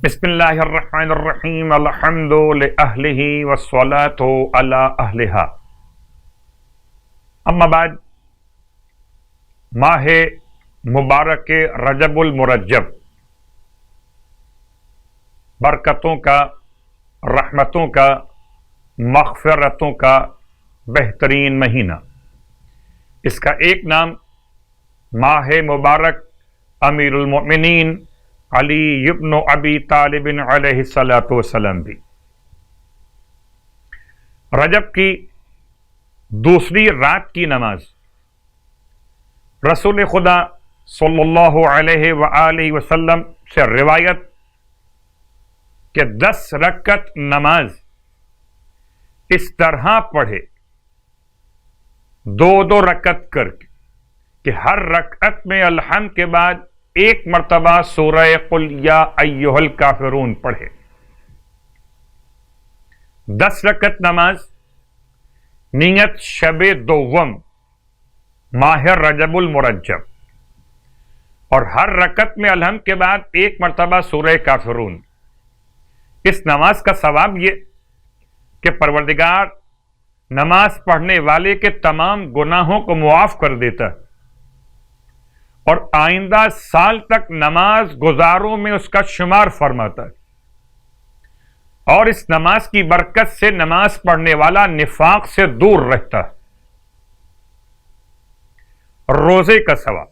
بسم اللہ الرحمن الرحیم الحمد لأہلہ والصلاة علی اہلہا۔ اما بعد، ماہ مبارک رجب المرجب برکتوں کا، رحمتوں کا، مغفرتوں کا بہترین مہینہ۔ اس کا ایک نام ماہ مبارک امیر المؤمنین علی ابن ابی طالب علیہ السلام بھی۔ رجب کی دوسری رات کی نماز رسول خدا صلی اللہ علیہ وآلہ وسلم سے روایت کہ 10 رکعت نماز اس طرح پڑھے، 2 رکعت کر کے، کہ ہر رکعت میں الحمد کے بعد ایک مرتبہ سورہ قل یا ایھا الکافرون پڑھے۔ 10 رکعت نماز نیت شب دوم ماہ رجب المرجب، اور ہر رکعت میں الحمد کے بعد ایک مرتبہ سورہ کافرون۔ اس نماز کا ثواب یہ کہ پروردگار نماز پڑھنے والے کے تمام گناہوں کو معاف کر دیتا ہے، اور آئندہ سال تک نماز گزاروں میں اس کا شمار فرماتا ہے، اور اس نماز کی برکت سے نماز پڑھنے والا نفاق سے دور رہتا ہے۔ روزے کا ثواب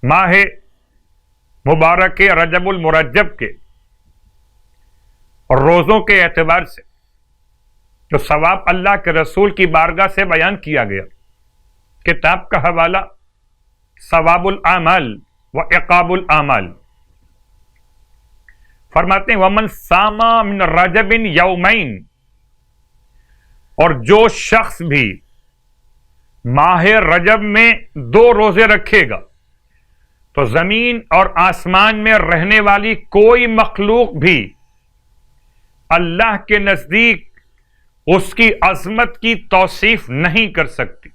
ماہ مبارک رجب المرجب کے روزوں کے اعتبار سے جو ثواب اللہ کے رسول کی بارگاہ سے بیان کیا گیا، کتاب کا حوالہ ثواب الاعمال و عقاب الاعمال، فرماتے ہیں ومن صام من رجب یومین، اور جو شخص بھی ماہ رجب میں 2 روزے رکھے گا تو زمین اور آسمان میں رہنے والی کوئی مخلوق بھی اللہ کے نزدیک اس کی عظمت کی توصیف نہیں کر سکتی،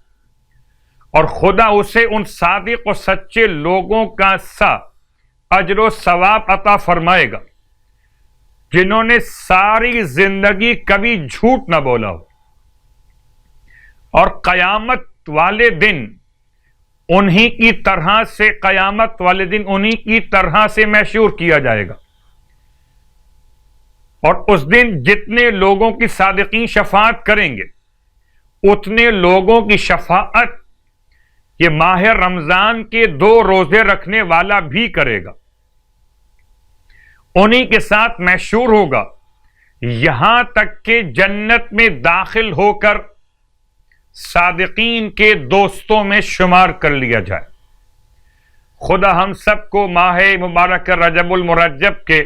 اور خدا اسے ان صادق و سچے لوگوں کا سا اجر و ثواب عطا فرمائے گا جنہوں نے ساری زندگی کبھی جھوٹ نہ بولا ہو، اور قیامت والے دن انہی کی طرح سے محشور کیا جائے گا۔ اور اس دن جتنے لوگوں کی صادقین شفاعت کریں گے، اتنے لوگوں کی شفاعت یہ ماہ رمضان کے 2 روزے رکھنے والا بھی کرے گا، انہی کے ساتھ محشور ہوگا، یہاں تک کہ جنت میں داخل ہو کر صادقین کے دوستوں میں شمار کر لیا جائے۔ خدا ہم سب کو ماہ مبارک رجب المرجب کے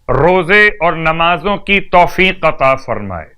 روزے اور نمازوں کی توفیق عطا فرمائے۔